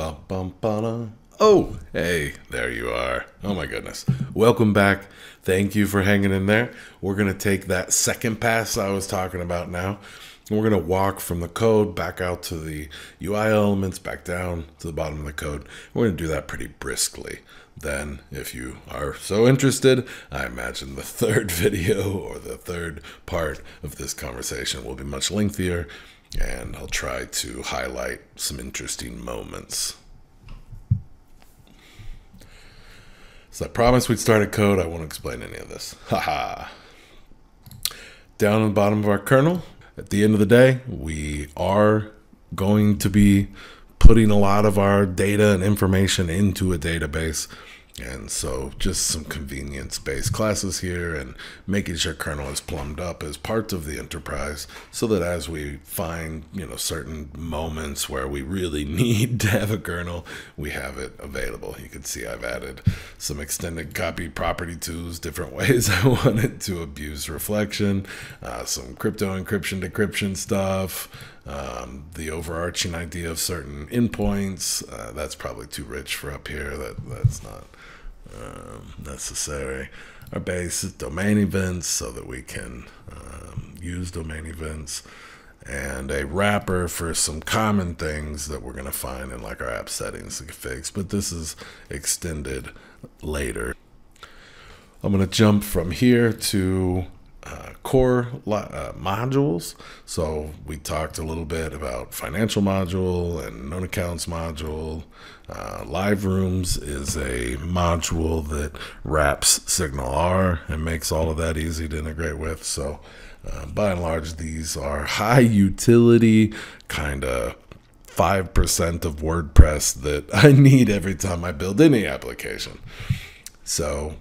Bum, bum, ba-da. Oh, hey, there you are. Oh my goodness. Welcome back. Thank you for hanging in there. We're going to take that second pass I was talking about now. And we're going to walk from the code back out to the UI elements, back down to the bottom of the code. We're going to do that pretty briskly. Then, if you are so interested, I imagine the third video or the third part of this conversation will be much lengthier, and I'll try to highlight some interesting moments. So I promised we'd start at code. I won't explain any of this. Haha. Down at the bottom of our kernel, at the end of the day, we are going to be putting a lot of our data and information into a database. And so just some convenience-based classes here and making sure kernel is plumbed up as part of the enterprise so that as we find, certain moments where we really need to have a kernel, we have it available. You can see I've added some extended copy property tools, different ways I wanted to abuse reflection, some crypto encryption, decryption stuff, the overarching idea of certain endpoints. That's probably too rich for up here. That's not necessary. Our base is domain events so that we can use domain events, and a wrapper for some common things that we're going to find in like our app settings configs, but this is extended later. I'm going to jump from here to core modules. So we talked a little bit about financial module and known accounts module. Live rooms is a module that wraps Signal R and makes all of that easy to integrate with. So by and large, these are high utility, kind of 5% of WordPress that I need every time I build any application. So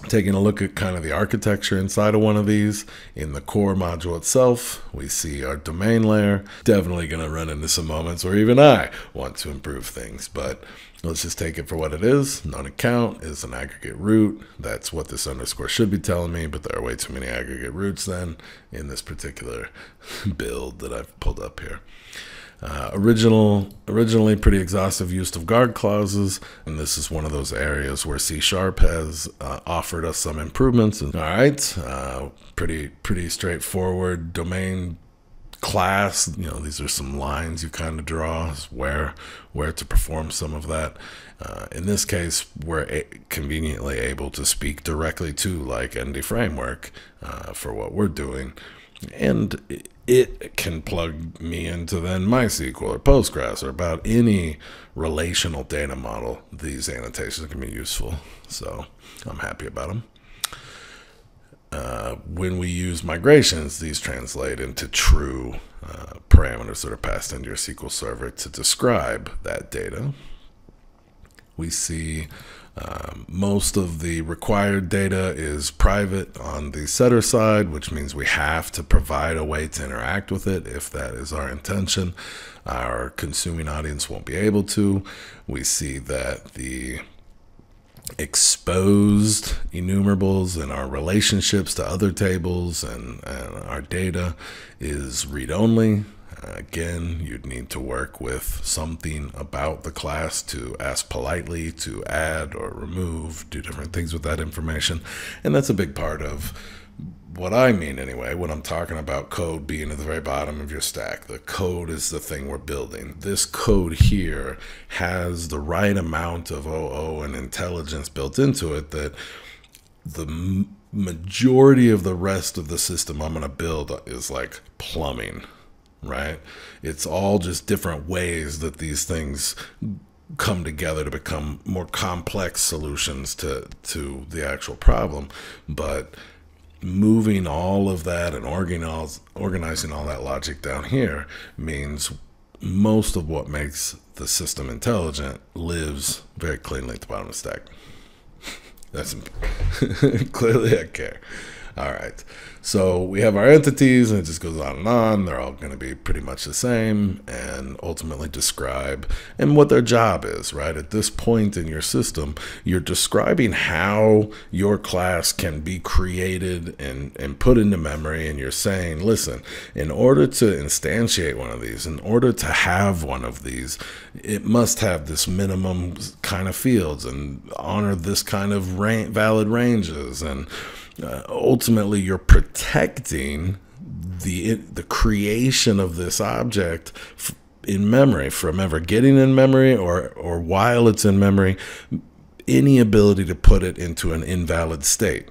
taking a look at kind of the architecture inside of one of these, in the core module itself, we see our domain layer. Definitely going to run into some moments where even I want to improve things, but let's just take it for what it is. Known account is an aggregate root. That's what this underscore should be telling me, but there are way too many aggregate roots then in this particular build that I've pulled up here. Originally pretty exhaustive use of guard clauses, and this is one of those areas where C# has offered us some improvements. All right, pretty straightforward domain class. These are some lines you kind of draw where to perform some of that. In this case, we're conveniently able to speak directly to like ND framework for what we're doing. And it can plug me into then MySQL or Postgres or about any relational data model. These annotations can be useful, so I'm happy about them. When we use migrations, these translate into true parameters that are passed into your SQL server to describe that data. We see most of the required data is private on the setter side, which means we have to provide a way to interact with it if that is our intention. Our consuming audience won't be able to. We see that the exposed enumerables and our relationships to other tables and our data is read-only. Again, you'd need to work with something about the class to ask politely to add or remove, do different things with that information. And that's a big part of what I mean anyway, when I'm talking about code being at the very bottom of your stack. The code is the thing we're building. This code here has the right amount of OO and intelligence built into it that the majority of the rest of the system I'm going to build is like plumbing. Right? It's all just different ways that these things come together to become more complex solutions to the actual problem. But moving all of that and organizing all that logic down here means most of what makes the system intelligent lives very cleanly at the bottom of the stack. That's clearly I care. All right, so we have our entities, and it just goes on and on. They're all going to be pretty much the same and ultimately describe and what their job is, right? At this point in your system, you're describing how your class can be created and put into memory, and you're saying, listen, in order to instantiate one of these, in order to have one of these, it must have this minimum kind of fields and honor this kind of valid ranges, and ultimately you're protecting the creation of this object in memory from ever getting in memory or while it's in memory, any ability to put it into an invalid state.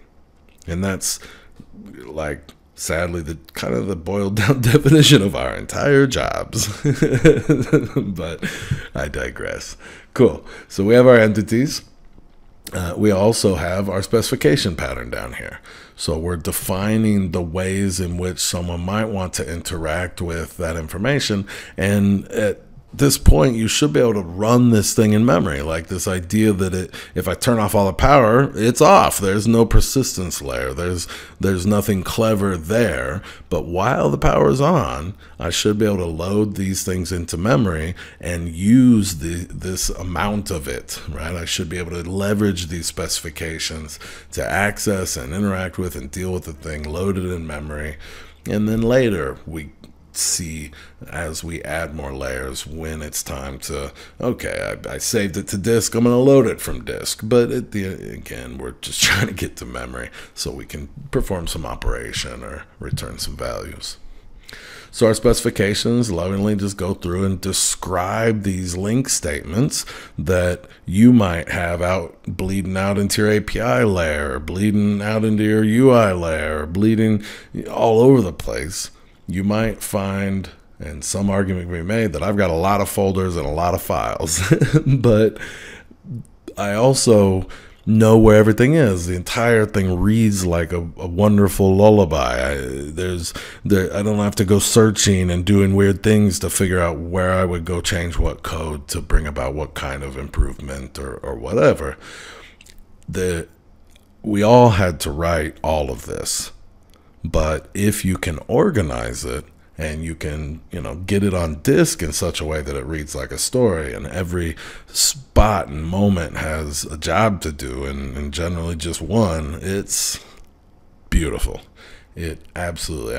And that's, like, sadly, the kind of the boiled down definition of our entire jobs. But I digress. Cool. So we have our entities. We also have our specification pattern down here. So we're defining the ways in which someone might want to interact with that information. And at this point, you should be able to run this thing in memory. Like this idea that if I turn off all the power, it's off. There's no persistence layer. There's nothing clever there. But while the power is on, I should be able to load these things into memory and use this amount of it, right? I should be able to leverage these specifications to access and interact with and deal with the thing loaded in memory. And then later we see, as we add more layers, when it's time to, okay, I saved it to disk, I'm going to load it from disk. But again, we're just trying to get to memory so we can perform some operation or return some values. So our specifications lovingly just go through and describe these link statements that you might have bleeding out into your API layer, or bleeding out into your UI layer, or bleeding all over the place. You might find, and some argument can be made, that I've got a lot of folders and a lot of files, but I also know where everything is. The entire thing reads like a wonderful lullaby. I don't have to go searching and doing weird things to figure out where I would go change what code to bring about what kind of improvement or whatever. We all had to write all of this. But if you can organize it and you can, get it on disk in such a way that it reads like a story, and every spot and moment has a job to do, and generally just one, it's beautiful. It absolutely,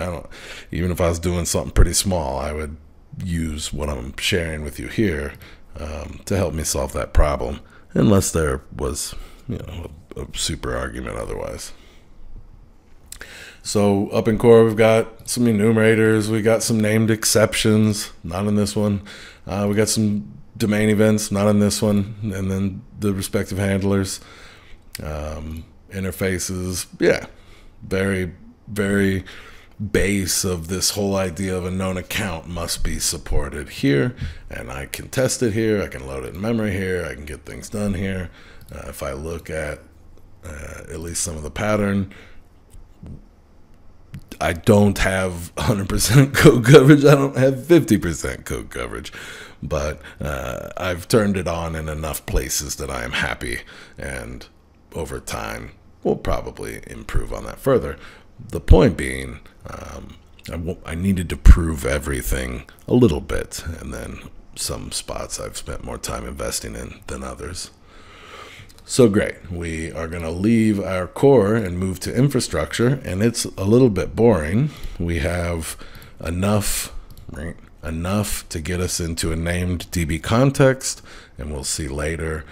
even if I was doing something pretty small, I would use what I'm sharing with you here to help me solve that problem, unless there was, a super argument otherwise. So up in core, we've got some enumerators. We got some named exceptions, not in this one. We got some domain events, not in this one. And then the respective handlers, interfaces. Yeah, very, very base of this whole idea of a known account must be supported here. And I can test it here. I can load it in memory here. I can get things done here. If I look at least some of the pattern, I don't have 100% code coverage. I don't have 50% code coverage, but I've turned it on in enough places that I am happy, and over time we'll probably improve on that further. The point being, I needed to prove everything a little bit, and then some spots I've spent more time investing in than others. So great, we are going to leave our core and move to infrastructure, and it's a little bit boring. We have enough to get us into a named DB context, and we'll see later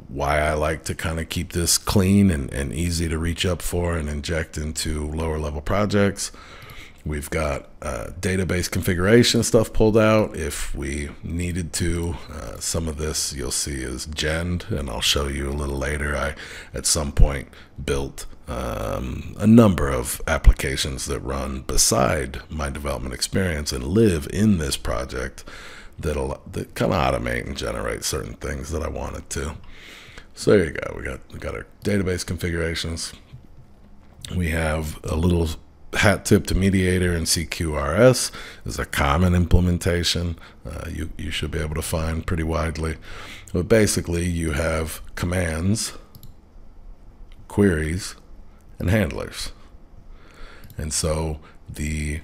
why I like to kind of keep this clean and easy to reach up for and inject into lower level projects. We've got database configuration stuff pulled out if we needed to. Some of this you'll see is genned, and I'll show you a little later. I, at some point, built a number of applications that run beside my development experience and live in this project that kind of automate and generate certain things that I wanted to. So there you go. We got our database configurations. We have a little hat tip to mediator and CQRS is a common implementation you should be able to find pretty widely. But basically you have commands, queries, and handlers. And so the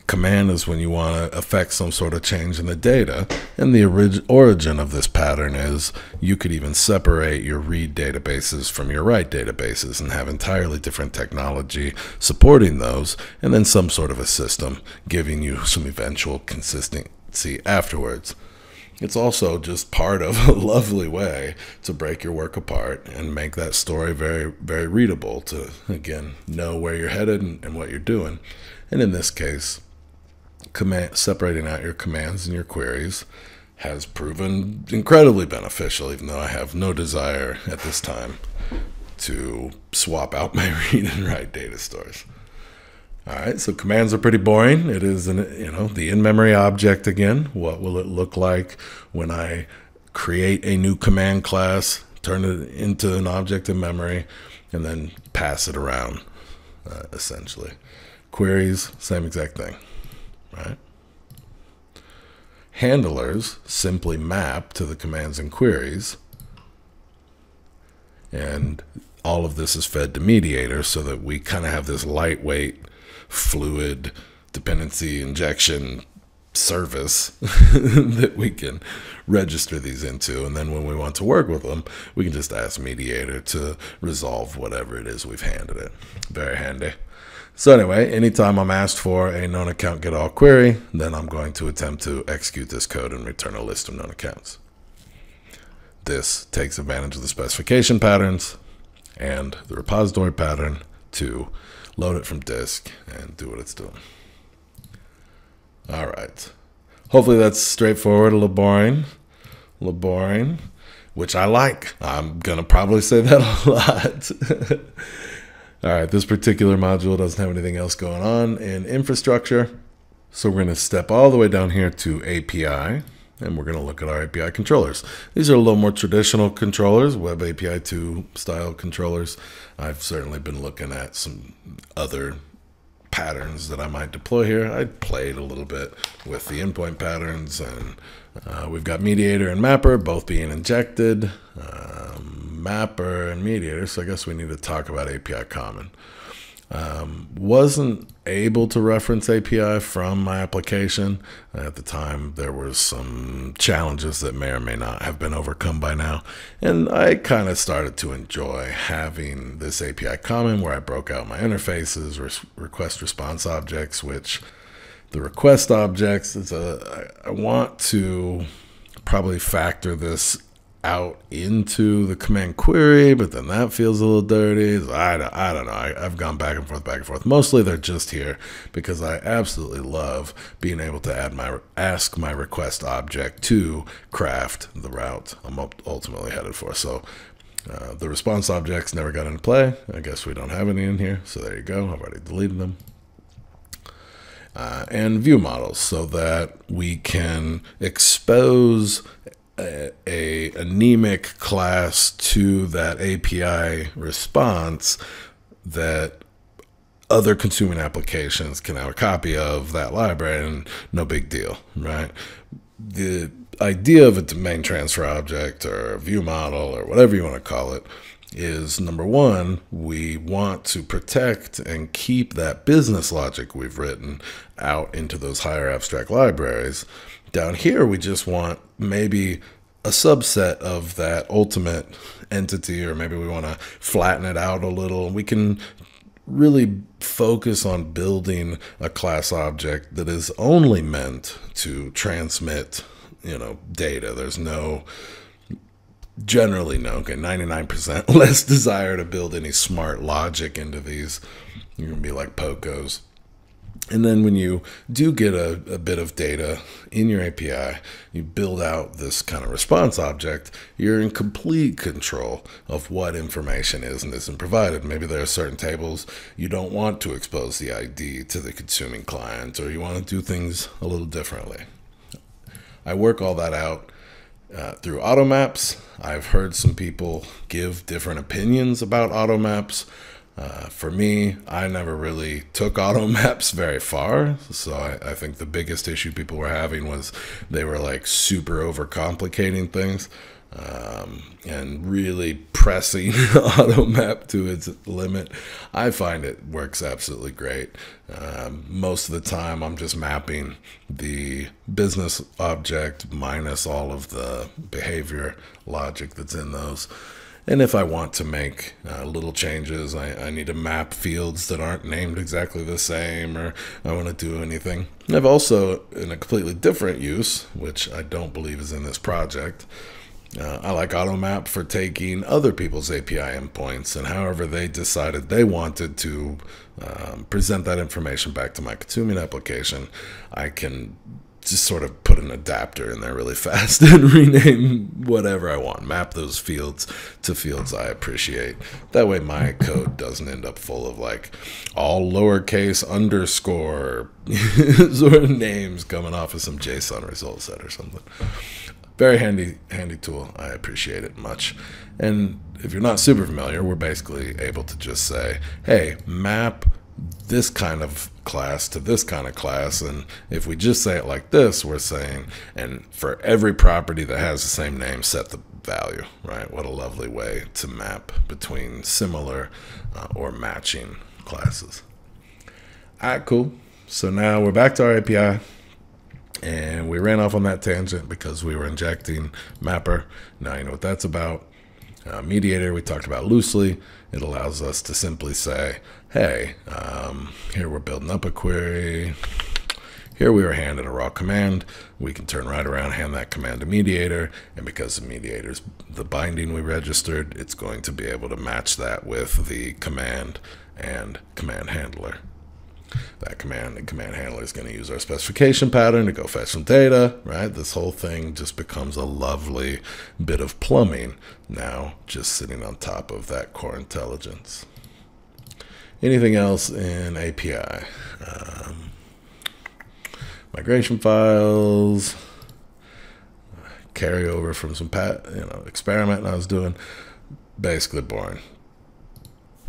command is when you want to affect some sort of change in the data. And the origin of this pattern is you could even separate your read databases from your write databases and have entirely different technology supporting those, and then some sort of a system giving you some eventual consistency afterwards. It's also just part of a lovely way to break your work apart and make that story very, very readable to, again, know where you're headed and what you're doing. And in this case, separating out your commands and your queries has proven incredibly beneficial, even though I have no desire at this time to swap out my read and write data stores. All right, so commands are pretty boring. It is, the in-memory object again. What will it look like when I create a new command class, turn it into an object in memory, and then pass it around, essentially. Queries, same exact thing, right? Handlers simply map to the commands and queries, and all of this is fed to mediators so that we kind of have this lightweight, fluid dependency injection service that we can register these into. And then when we want to work with them, we can just ask mediator to resolve whatever it is we've handed it. Very handy. So anyway, anytime I'm asked for a known account get all query, then I'm going to attempt to execute this code and return a list of known accounts. This takes advantage of the specification patterns and the repository pattern to load it from disk and do what it's doing. All right. Hopefully that's straightforward, a little boring, which I like. I'm going to probably say that a lot. All right, this particular module doesn't have anything else going on in infrastructure. So we're going to step all the way down here to API, and we're going to look at our API controllers. These are a little more traditional controllers, Web API 2 style controllers. I've certainly been looking at some other patterns that I might deploy here. I played a little bit with the endpoint patterns, and we've got mediator and mapper both being injected. Mapper and mediator, so I guess we need to talk about API common. Wasn't able to reference API from my application. At the time, there were some challenges that may or may not have been overcome by now. And I kind of started to enjoy having this API common where I broke out my interfaces, request response objects, which the request objects is I want to probably factor this out into the command query, but then that feels a little dirty. I don't know. I've gone back and forth. Mostly they're just here because I absolutely love being able to ask my request object to craft the route I'm ultimately headed for. So the response objects never got into play. I guess we don't have any in here. So there you go. I've already deleted them. And view models so that we can expose a anemic class to that API response that other consuming applications can have a copy of that library, and no big deal, right? The idea of a domain transfer object or a view model or whatever you want to call it is, number one, we want to protect and keep that business logic we've written out into those higher abstract libraries. Down here, we just want maybe a subset of that ultimate entity, or maybe we want to flatten it out a little. We can really focus on building a class object that is only meant to transmit, data. There's generally no, 99% less desire to build any smart logic into these. You're going to be like POCOs. And then when you do get a bit of data in your API, you build out this kind of response object, you're in complete control of what information is and isn't provided. Maybe there are certain tables you don't want to expose the ID to the consuming client, or you want to do things a little differently. I work all that out through automaps. I've heard some people give different opinions about automaps. For me, I never really took auto maps very far, so I think the biggest issue people were having was they were like super overcomplicating things. and really pressing auto map to its limit, I find it works absolutely great. Most of the time I'm just mapping the business object minus all of the behavior logic that's in those. And if I want to make little changes, I need to map fields that aren't named exactly the same, or I want to do anything. I've also, in a completely different use, which I don't believe is in this project, I like AutoMap for taking other people's API endpoints and however they decided they wanted to present that information back to my consuming application, I can just sort of put an adapter in there really fast and rename whatever I want. Map those fields to fields I appreciate. That way my code doesn't end up full of like all lowercase underscore sort of names coming off of some JSON result set or something. Very handy tool. I appreciate it much. And if you're not super familiar, we're basically able to just say, hey, map this kind of class to this kind of class. And if we just say it like this, we're saying, and for every property that has the same name, set the value, right? What a lovely way to map between similar or matching classes. All right, cool. So now we're back to our API. And we ran off on that tangent because we were injecting mapper. Now you know what that's about. Mediator, we talked about loosely. It allows us to simply say, hey, here we're building up a query. Here we were handed a raw command. We can turn right around, hand that command to mediator. And because the mediator's the binding we registered, it's going to be able to match that with the command and command handler. That command and command handler is going to use our specification pattern to go fetch some data, right? This whole thing just becomes a lovely bit of plumbing now, just sitting on top of that core intelligence. Anything else in API? Migration files, carryover from some experiment I was doing. Basically boring.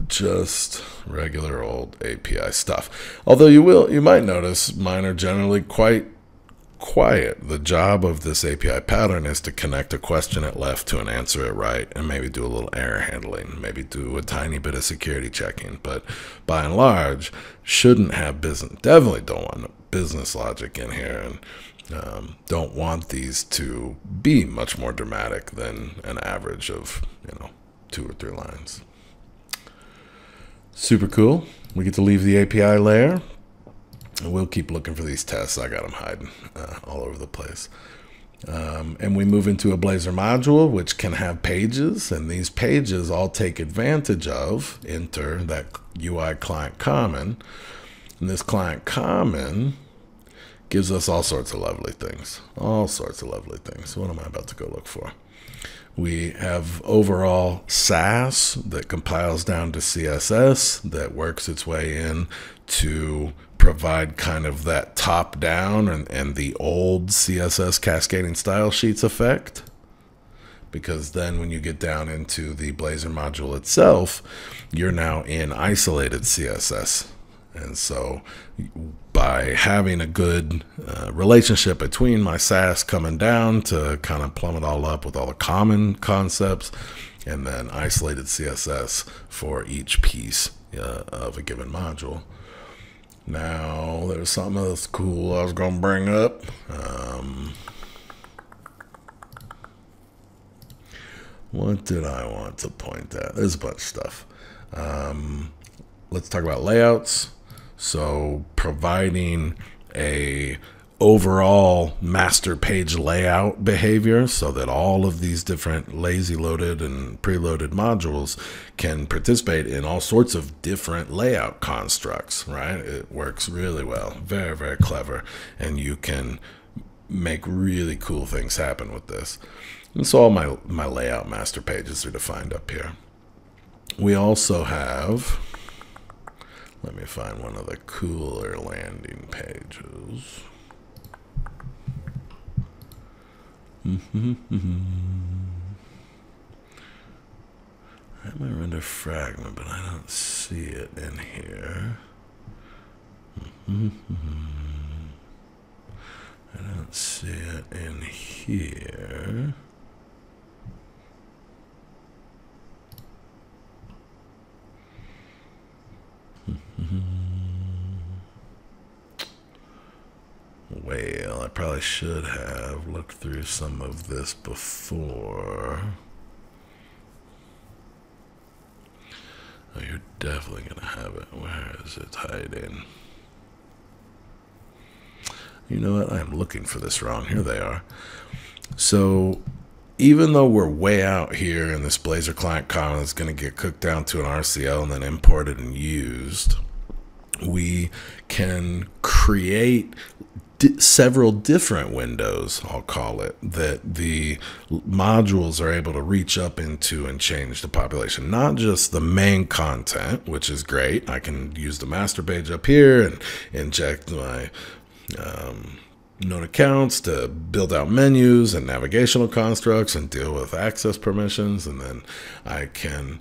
Just regular old API stuff. Although you might notice mine are generally quite quiet. The job of this API pattern is to connect a question at left to an answer at right, and maybe do a little error handling, maybe do a tiny bit of security checking. But by and large, shouldn't have business. Definitely don't want business logic in here, and don't want these to be much more dramatic than an average of 2 or 3 lines. Super cool. We get to leave the API layer. And we'll keep looking for these tests. I got them hiding all over the place. And we move into a Blazor module, which can have pages. And these pages all take advantage of, enter that UI client common. And this client common gives us all sorts of lovely things. All sorts of lovely things. So what am I about to go look for? We have overall Sass that compiles down to CSS that works its way in to provide kind of that top down and the old CSS cascading style sheets effect. Because then when you get down into the Blazor module itself, you're now in isolated CSS. And so by having a good relationship between my Sass coming down to kind of plumb it all up with all the common concepts, and then isolated CSS for each piece of a given module. Now, there's something else cool I was going to bring up. What did I want to point at? There's a bunch of stuff. Let's talk about layouts. So providing a overall master page layout behavior so that all of these different lazy loaded and preloaded modules can participate in all sorts of different layout constructs, right? It works really well. Very, very clever. And you can make really cool things happen with this. And so all my layout master pages are defined up here. We also have, let me find one of the cooler landing pages. I have my render fragment, but I don't see it in here. I don't see it in here. probably should have looked through some of this before. Oh, you're definitely going to have it. Where is it hiding? You know what? I'm looking for this wrong. Here they are. So even though we're way out here and this Blazor client common is going to get cooked down to an RCL and then imported and used, we can create several different windows, I'll call it, that the modules are able to reach up into and change the population. Not just the main content, which is great. I can use the master page up here and inject my known accounts to build out menus and navigational constructs and deal with access permissions, and then I can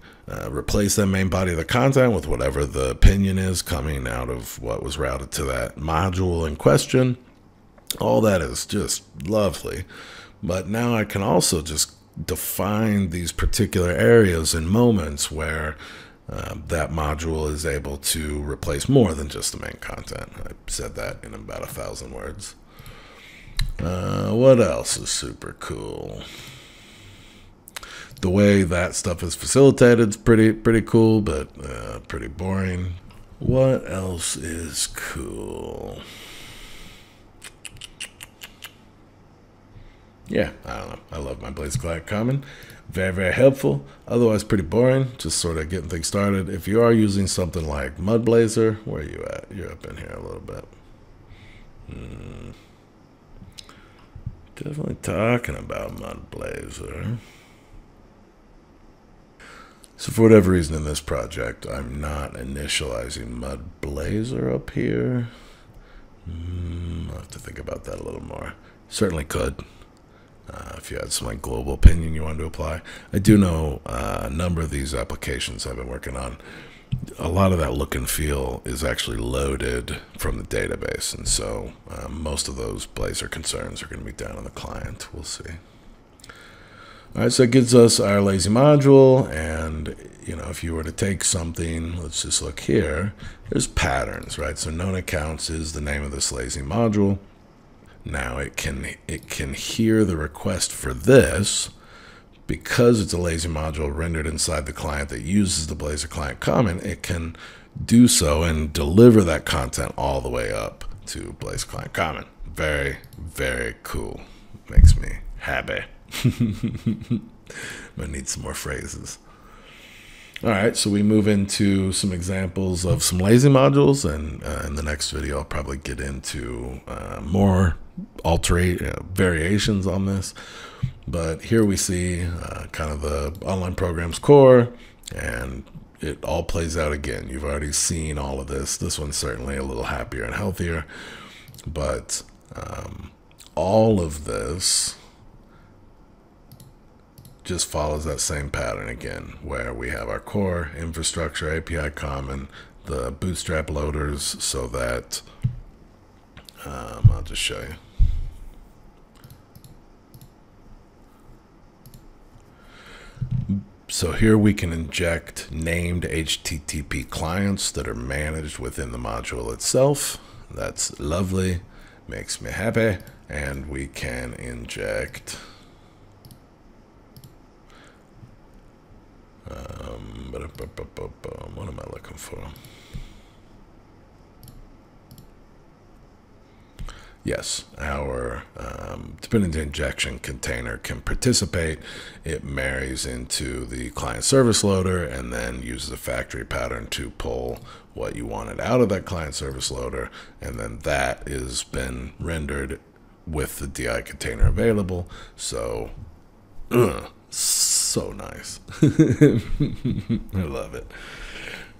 replace that main body of the content with whatever the opinion is coming out of what was routed to that module in question. All that is just lovely. But now I can also just define these particular areas and moments where that module is able to replace more than just the main content. I said that in about 1,000 words. What else is super cool? The way that stuff is facilitated is pretty cool, but pretty boring. What else is cool? Yeah, I don't know. I love my Blazor client common. Very helpful. Otherwise, pretty boring. Just sort of getting things started. If you are using something like Blazor, where are you at? You're up in here a little bit. Definitely talking about Blazor. So for whatever reason in this project, I'm not initializing Blazor up here. I'll have to think about that a little more. Certainly could. If you had some like global opinion you wanted to apply. I do know a number of these applications I've been working on. A lot of that look and feel is actually loaded from the database, and so most of those Blazor concerns are going to be down on the client. We'll see. All right, so it gives us our lazy module, and you know, if you were to take something, let's just look here. There's patterns, right? So known accounts is the name of this lazy module. Now it can hear the request for this because it's a lazy module rendered inside the client that uses the Blazor client common. It can do so and deliver that content all the way up to Blazor client common. Very cool. Makes me happy. I need some more phrases. All right, so we move into some examples of some lazy modules, and in the next video I'll probably get into more variations on this. But here we see kind of the online program's core, and it all plays out again. You've already seen all of this. This one's certainly a little happier and healthier, but all of this just follows that same pattern again, where we have our core, infrastructure, API common, the bootstrap loaders, so that I'll just show you. So here we can inject named HTTP clients that are managed within the module itself. That's lovely, makes me happy. And we can inject what am I looking for? Yes, our dependency injection container can participate. It marries into the client service loader and then uses a factory pattern to pull what you wanted out of that client service loader, and then that has been rendered with the DI container available. So so nice. I love it.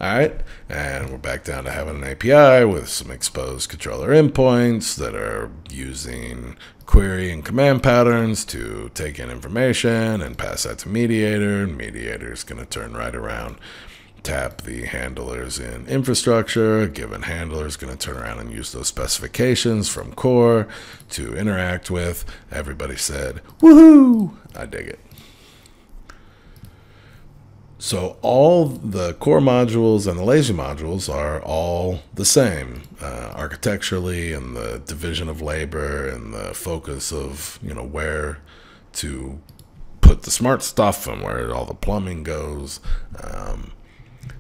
All right, and we're back down to having an API with some exposed controller endpoints that are using query and command patterns to take in information and pass that to mediator. And mediator is going to turn right around, tap the handlers in infrastructure. A given handler is going to turn around and use those specifications from core to interact with. Everybody said, woohoo! I dig it. So all the core modules and the lazy modules are all the same architecturally, and the division of labor and the focus of, you know, where to put the smart stuff and where all the plumbing goes.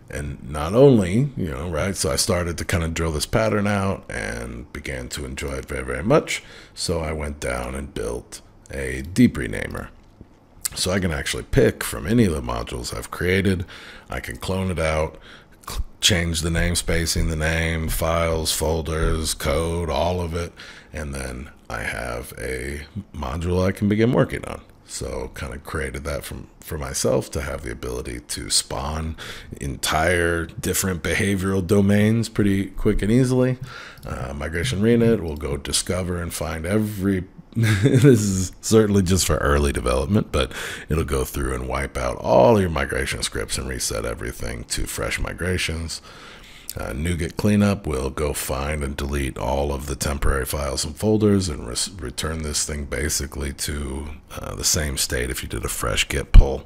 And not only, you know, right, so I started to kind of drill this pattern out and began to enjoy it very, very much. So I went down and built a deep renamer. So I can actually pick from any of the modules I've created. I can clone it out, change the namespacing, the name, files, folders, code, all of it. And then I have a module I can begin working on. So kind of created that for myself to have the ability to spawn entire different behavioral domains pretty quick and easily. Migration Renit will go discover and find every this is certainly just for early development, but it'll go through and wipe out all your migration scripts and reset everything to fresh migrations. NuGet Cleanup will go find and delete all of the temporary files and folders and return this thing basically to the same state if you did a fresh git pull.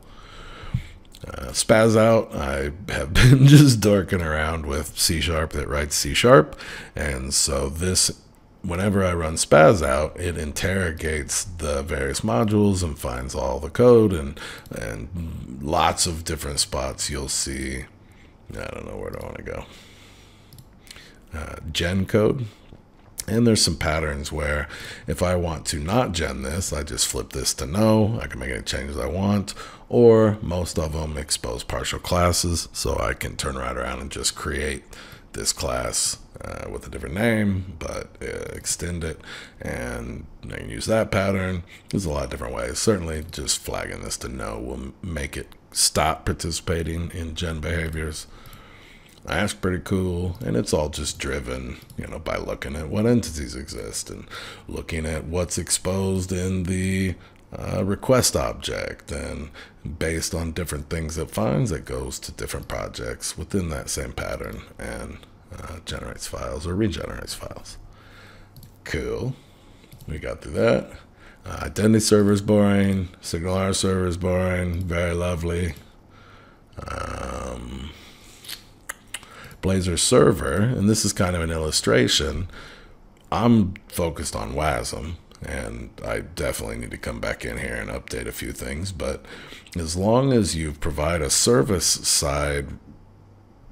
Spaz out, I have been just dorking around with C# that writes C#, and so this, whenever I run spaz out, it interrogates the various modules and finds all the code, and lots of different spots you'll see. I don't know, where do I want to go? Gen code. And there's some patterns where if I want to not gen this, I just flip this to no. I can make any changes I want, or most of them expose partial classes, so I can turn right around and just create this class with a different name, but extend it, and I can use that pattern. There's a lot of different ways. Certainly just flagging this to no will make it stop participating in gen behaviors. That's pretty cool, and it's all just driven, you know, by looking at what entities exist and looking at what's exposed in the request object, and based on different things it finds, it goes to different projects within that same pattern and generates files or regenerates files. Cool. We got through that. Identity server is boring. SignalR server is boring. Very lovely. Blazor server, and this is kind of an illustration. I'm focused on Wasm, and I definitely need to come back in here and update a few things, but as long as you provide a service-side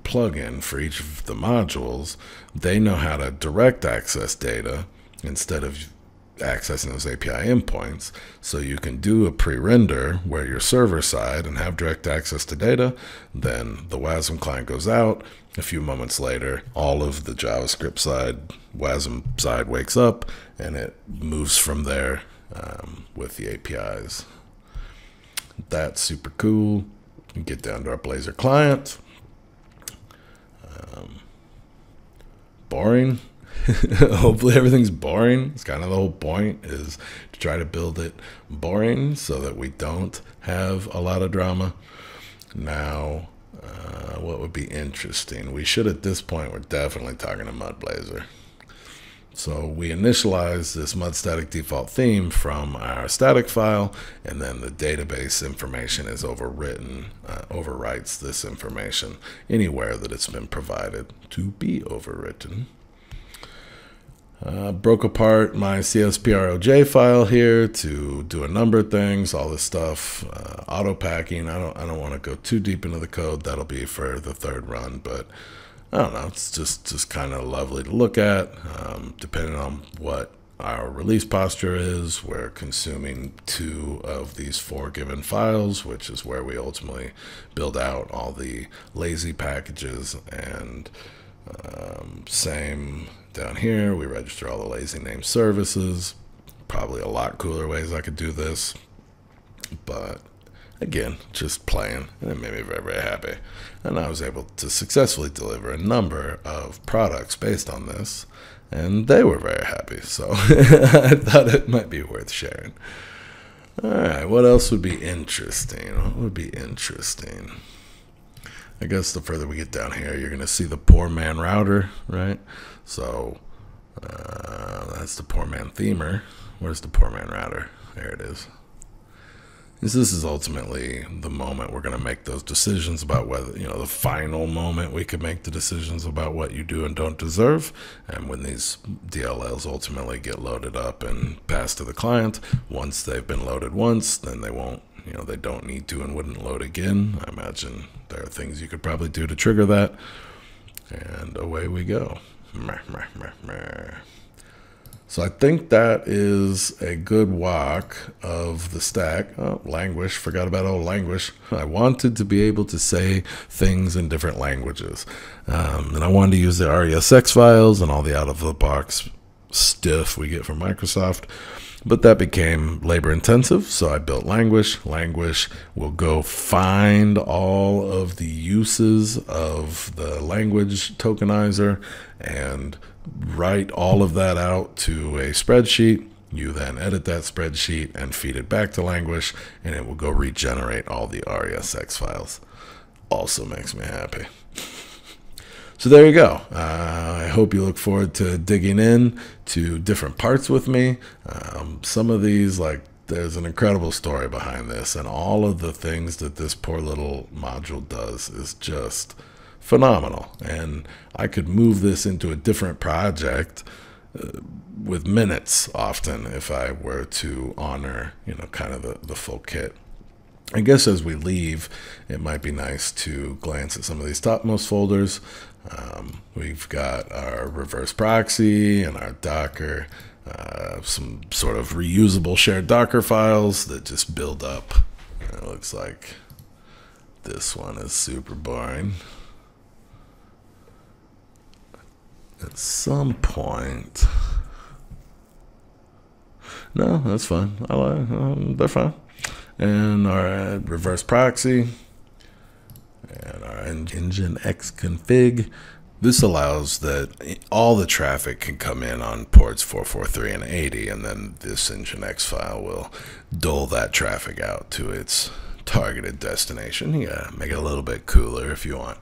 plugin for each of the modules, they know how to direct access data instead of accessing those API endpoints. So you can do a pre-render where you're server side and have direct access to data. Then the Wasm client goes out. A few moments later, all of the JavaScript side, Wasm side wakes up, and it moves from there with the APIs. That's super cool. We get down to our Blazor client. Boring. Hopefully everything's boring. It's kind of the whole point, is to try to build it boring so that we don't have a lot of drama. Now, what would be interesting? We should, at this point, we're definitely talking to Mud Blazor. So we initialize this mud static default theme from our static file, and then the database information is overwritten, overwrites this information anywhere that it's been provided to be overwritten. Broke apart my CSPROJ file here to do a number of things, all this stuff, auto packing. I don't want to go too deep into the code. That'll be for the third run, but I don't know. It's just kind of lovely to look at. Depending on what our release posture is, we're consuming 2 of these 4 given files, which is where we ultimately build out all the lazy packages, and same down here, we register all the lazy name services. Probably a lot cooler ways I could do this, but again, just playing, and it made me very, very happy. And I was able to successfully deliver a number of products based on this, and they were very happy, so I thought it might be worth sharing. All right, what else would be interesting? What would be interesting? I guess the further we get down here, you're going to see the poor man router, right? So that's the poor man themer. Where's the poor man router? There it is. This is ultimately the moment we're going to make those decisions about whether, the final moment we can make the decisions about what you do and don't deserve. And when these DLLs ultimately get loaded up and passed to the client, once they've been loaded once, then they won't, they don't need to and wouldn't load again. I imagine there are things you could probably do to trigger that. And away we go. So I think that is a good walk of the stack. Oh, languish, forgot about old languish. I wanted to be able to say things in different languages. And I wanted to use the RESX files and all the out-of-the-box stuff we get from Microsoft. But that became labor intensive, so I built Languish. Languish will go find all of the uses of the language tokenizer and write all of that out to a spreadsheet. You then edit that spreadsheet and feed it back to Languish, and it will go regenerate all the RESX files. Also makes me happy. So there you go. I hope you look forward to digging in to different parts with me. Some of these, there's an incredible story behind this, and all of the things that this poor little module does is just phenomenal. And I could move this into a different project with minutes often if I were to honor, kind of the full kit. I guess as we leave, it might be nice to glance at some of these topmost folders. We've got our reverse proxy and our Docker, some sort of reusable shared Docker files that just build up. It looks like this one is super boring. At some point, no, that's fine. They're fine. And our reverse proxy and our Nginx config. This allows that all the traffic can come in on ports 443 and 80, and then this Nginx file will dole that traffic out to its targeted destination. You gotta make it a little bit cooler if you want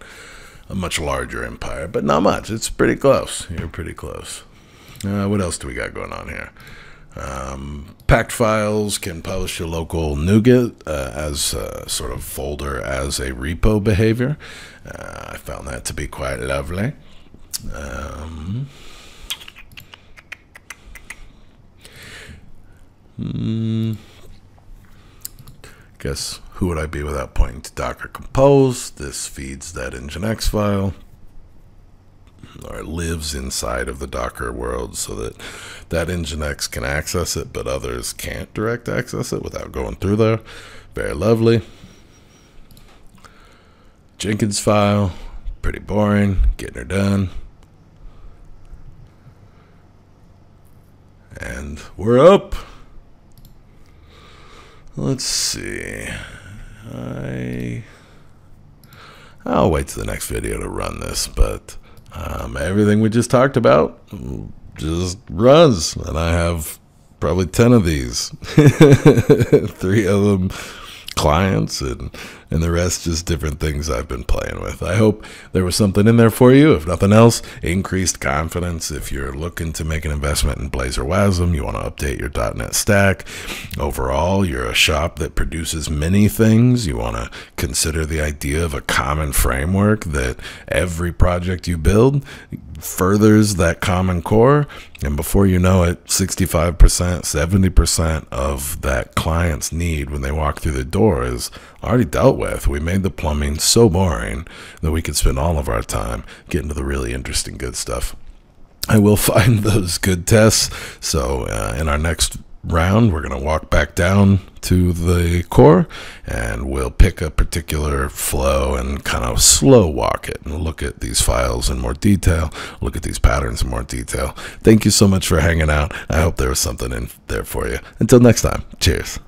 a much larger empire, but not much. It's pretty close. You're pretty close. What else do we got going on here? Packed files can publish to local NuGet as a sort of folder as a repo behavior. I found that to be quite lovely. Guess who would I be without pointing to Docker Compose? This feeds that Nginx file, or lives inside of the Docker world so that Nginx can access it, but others can't direct access it without going through there. Very lovely. Jenkins file, pretty boring, getting her done. And we're up. Let's see. I'll wait till the next video to run this, but everything we just talked about just runs, and I have probably 10 of these. 3 of them clients, and the rest just different things I've been playing with. I hope there was something in there for you. If nothing else, increased confidence. If you're looking to make an investment in BlazorWasm, you want to update your .NET stack. Overall, you're a shop that produces many things. You want to consider the idea of a common framework that every project you build furthers that common core, and before you know it, 65%, 70% of that client's need when they walk through the door is already dealt with. We made the plumbing so boring that we could spend all of our time getting to the really interesting good stuff. I will find those good tests, so in our next round we're going to walk back down to the core, and we'll pick a particular flow and kind of slow walk it and look at these files in more detail, look at these patterns in more detail. Thank you so much for hanging out. I hope there was something in there for you. Until next time, cheers.